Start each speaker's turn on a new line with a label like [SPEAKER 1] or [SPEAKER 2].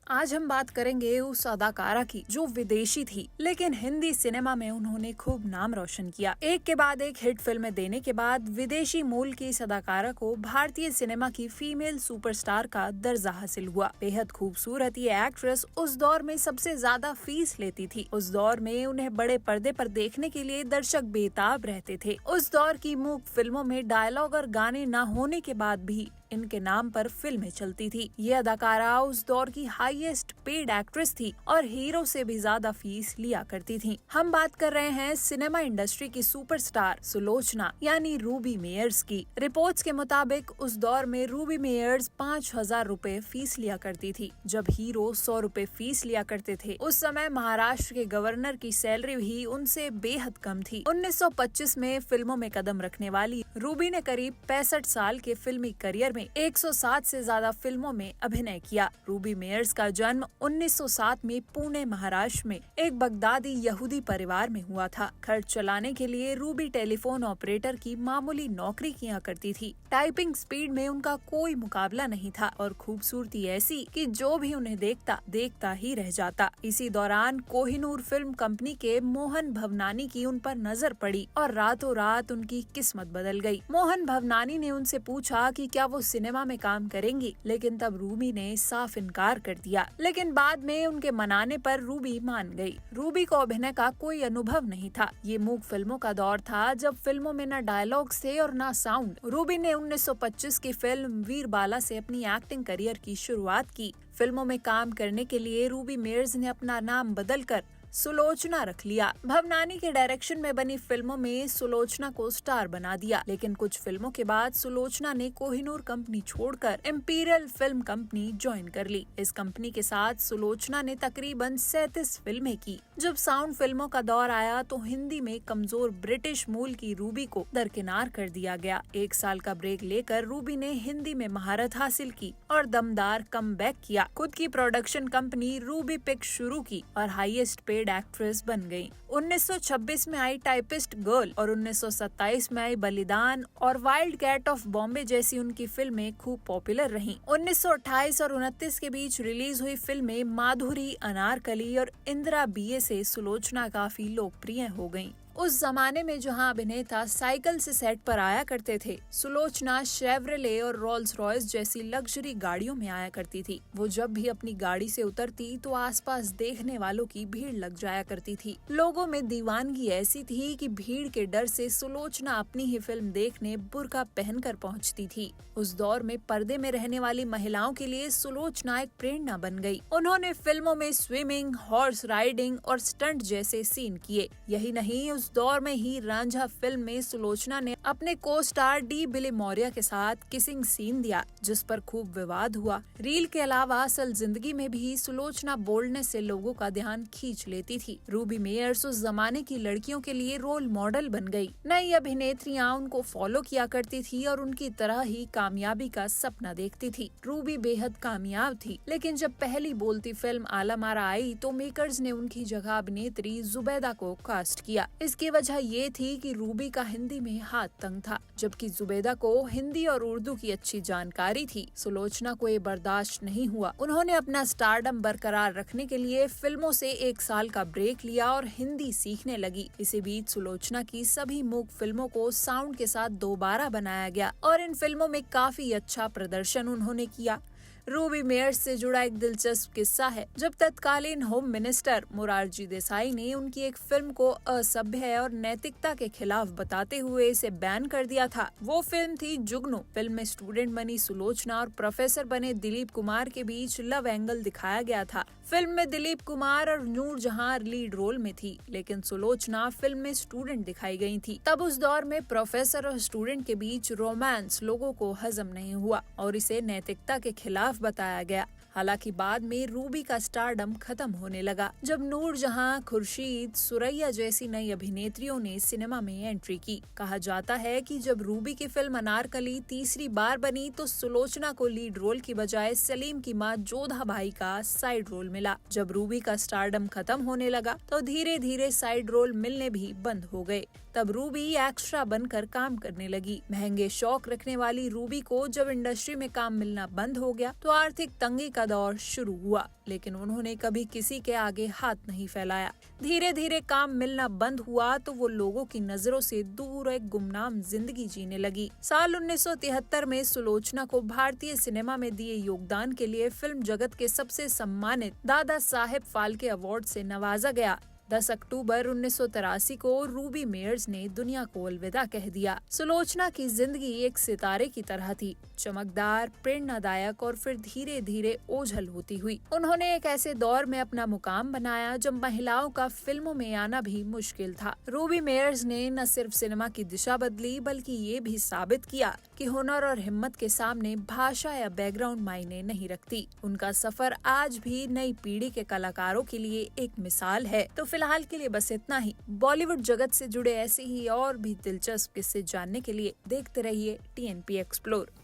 [SPEAKER 1] आज हम बात करेंगे उस अदाकारा की जो विदेशी थी, लेकिन हिंदी सिनेमा में उन्होंने खूब नाम रोशन किया। एक के बाद एक हिट फिल्में देने के बाद विदेशी मूल की इस अदाकारा को भारतीय सिनेमा की फीमेल सुपरस्टार का दर्जा हासिल हुआ। बेहद खूबसूरत ये एक्ट्रेस उस दौर में सबसे ज्यादा फीस लेती थी। उस दौर में उन्हें बड़े पर्दे पर देखने के लिए दर्शक बेताब रहते थे। उस दौर की मूक फिल्मों में डायलॉग और गाने न होने के बाद भी इनके नाम पर फिल्में चलती थी। ये अदाकारा उस दौर की हाईएस्ट पेड एक्ट्रेस थी और हीरो से भी ज्यादा फीस लिया करती थी। हम बात कर रहे हैं सिनेमा इंडस्ट्री की सुपरस्टार सुलोचना यानी रूबी मेयर्स की। रिपोर्ट्स के मुताबिक उस दौर में रूबी मेयर्स 5,000 रूपए फीस लिया करती थी, जब हीरो 100 रूपए फीस लिया करते थे। उस समय महाराष्ट्र के गवर्नर की सैलरी भी उनसे बेहद कम थी। 1925 में फिल्मों में कदम रखने वाली रूबी ने करीब 65 साल के फिल्मी करियर में 107 से ज्यादा फिल्मों में अभिनय किया। रूबी मेयर्स का जन्म 1907 में पुणे महाराष्ट्र में एक बगदादी यहूदी परिवार में हुआ था। खर्च चलाने के लिए रूबी टेलीफोन ऑपरेटर की मामूली नौकरी किया करती थी। टाइपिंग स्पीड में उनका कोई मुकाबला नहीं था और खूबसूरती ऐसी कि जो भी उन्हें देखता ही रह जाता। इसी दौरान कोहिनूर फिल्म कंपनी के मोहन भवनानी की उन पर नजर पड़ी और रातों रात उनकी किस्मत बदल गई। मोहन भवनानी ने उनसे पूछा कि क्या वो सिनेमा में काम करेंगी, लेकिन तब रूबी ने साफ इनकार कर दिया। लेकिन बाद में उनके मनाने पर रूबी मान गई। रूबी को अभिनय का कोई अनुभव नहीं था। ये मूक फिल्मों का दौर था जब फिल्मों में न डायलॉग्स थे और न साउंड। रूबी ने 1925 की फिल्म वीरबाला से अपनी एक्टिंग करियर की शुरुआत की। फिल्मों में काम करने के लिए रूबी मेयर्स ने अपना नाम बदलकर सुलोचना रख लिया। भवनानी के डायरेक्शन में बनी फिल्मों में सुलोचना को स्टार बना दिया, लेकिन कुछ फिल्मों के बाद सुलोचना ने कोहिनूर कंपनी छोड़कर इंपीरियल फिल्म कंपनी ज्वाइन कर ली। इस कंपनी के साथ सुलोचना ने तकरीबन 37 फिल्में की। जब साउंड फिल्मों का दौर आया तो हिंदी में कमजोर ब्रिटिश मूल की रूबी को दरकिनार कर दिया गया। 1 साल का ब्रेक लेकर रूबी ने हिंदी में महारत हासिल की और दमदार कमबैक किया। खुद की प्रोडक्शन कंपनी रूबी पिक्स शुरू की और हाईएस्ट पेड एक्ट्रेस बन गई। 1926 में आई टाइपिस्ट गर्ल और 1927 में आई बलिदान और वाइल्ड कैट ऑफ बॉम्बे जैसी उनकी फिल्में खूब पॉपुलर रहीं। 1928 और 29 के बीच रिलीज हुई फिल्में माधुरी, अनारकली और इंदिरा बीए से सुलोचना काफी लोकप्रिय हो गयीं। उस जमाने में जहां अभिनेता साइकिल से सेट पर आया करते थे, सुलोचना शेवरले और रोल्स रॉयस जैसी लग्जरी गाड़ियों में आया करती थी। वो जब भी अपनी गाड़ी से उतरती तो आसपास देखने वालों की भीड़ लग जाया करती थी। लोगों में दीवानगी ऐसी थी कि भीड़ के डर से सुलोचना अपनी ही फिल्म देखने बुर्का पहनकर पहुंचती थी। उस दौर में पर्दे में रहने वाली महिलाओं के लिए सुलोचना एक प्रेरणा बन गई। उन्होंने फिल्मों में स्विमिंग, हॉर्स राइडिंग और स्टंट जैसे सीन किए। यही नहीं, उस दौर में ही रांझा फिल्म में सुलोचना ने अपने को स्टार डी बिली मौर्य के साथ किसिंग सीन दिया, जिस पर खूब विवाद हुआ। रील के अलावा असल जिंदगी में भी सुलोचना बोल्डनेस से लोगों का ध्यान खींच लेती थी। रूबी मेयर्स उस जमाने की लड़कियों के लिए रोल मॉडल बन गई। नई अभिनेत्रियां उनको फॉलो किया करती थी और उनकी तरह ही कामयाबी का सपना देखती थी। रूबी बेहद कामयाब थी, लेकिन जब पहली बोलती फिल्म आलमारा आई तो मेकर्स ने उनकी जगह अभिनेत्री जुबैदा को कास्ट किया। इसकी वजह ये थी कि रूबी का हिंदी में हाथ तंग था, जबकि जुबैदा को हिंदी और उर्दू की अच्छी जानकारी थी। सुलोचना को ये बर्दाश्त नहीं हुआ। उन्होंने अपना स्टारडम बरकरार रखने के लिए फिल्मों से 1 साल का ब्रेक लिया और हिंदी सीखने लगी। इसी बीच सुलोचना की सभी मूक फिल्मों को साउंड के साथ दोबारा बनाया गया और इन फिल्मों में काफी अच्छा प्रदर्शन उन्होंने किया। रूबी मेयर्स से जुड़ा एक दिलचस्प किस्सा है। जब तत्कालीन होम मिनिस्टर मोरारजी देसाई ने उनकी एक फिल्म को असभ्य और नैतिकता के खिलाफ बताते हुए इसे बैन कर दिया था। वो फिल्म थी जुगनू। फिल्म में स्टूडेंट बनी सुलोचना और प्रोफेसर बने दिलीप कुमार के बीच लव एंगल दिखाया गया था। फिल्म में दिलीप कुमार और नूरजहां लीड रोल में थी, लेकिन सुलोचना फिल्म में स्टूडेंट दिखाई गई थी। तब उस दौर में प्रोफेसर और स्टूडेंट के बीच रोमांस लोगों को हजम नहीं हुआ और इसे नैतिकता के खिलाफ बताया गया। हालांकि बाद में रूबी का स्टारडम खत्म होने लगा जब नूरजहां, खुर्शीद, सुरैया जैसी नई अभिनेत्रियों ने सिनेमा में एंट्री की। कहा जाता है कि जब रूबी की फिल्म अनारकली तीसरी बार बनी तो सुलोचना को लीड रोल की बजाय सलीम की मां जोधा भाई का साइड रोल मिला। जब रूबी का स्टारडम खत्म होने लगा तो धीरे धीरे साइड रोल मिलने भी बंद हो गए। तब रूबी एक्स्ट्रा बनकर काम करने लगी। महंगे शौक रखने वाली रूबी को जब इंडस्ट्री में काम मिलना बंद हो गया तो आर्थिक तंगी का दौर शुरू हुआ, लेकिन उन्होंने कभी किसी के आगे हाथ नहीं फैलाया। धीरे धीरे काम मिलना बंद हुआ तो वो लोगों की नजरों से दूर एक गुमनाम जिंदगी जीने लगी। साल 1973 में सुलोचना को भारतीय सिनेमा में दिए योगदान के लिए फिल्म जगत के सबसे सम्मानित दादा साहेब फाल्के अवार्ड से नवाजा गया। 10 अक्टूबर 1983 को रूबी मेयर्स ने दुनिया को अलविदा कह दिया। सुलोचना की जिंदगी एक सितारे की तरह थी, चमकदार, प्रेरणादायक और फिर धीरे धीरे ओझल होती हुई। उन्होंने एक ऐसे दौर में अपना मुकाम बनाया जब महिलाओं का फिल्मों में आना भी मुश्किल था। रूबी मेयर्स ने न सिर्फ सिनेमा की दिशा बदली, बल्कि ये भी साबित किया कि हुनर और हिम्मत के सामने भाषा या बैकग्राउंड मायने नहीं रखती। उनका सफर आज भी नई पीढ़ी के कलाकारों के लिए एक मिसाल है। तो फिलहाल के लिए बस इतना ही। बॉलीवुड जगत से जुड़े ऐसे ही और भी दिलचस्प किस्से जानने के लिए देखते रहिए TNP एक्सप्लोर।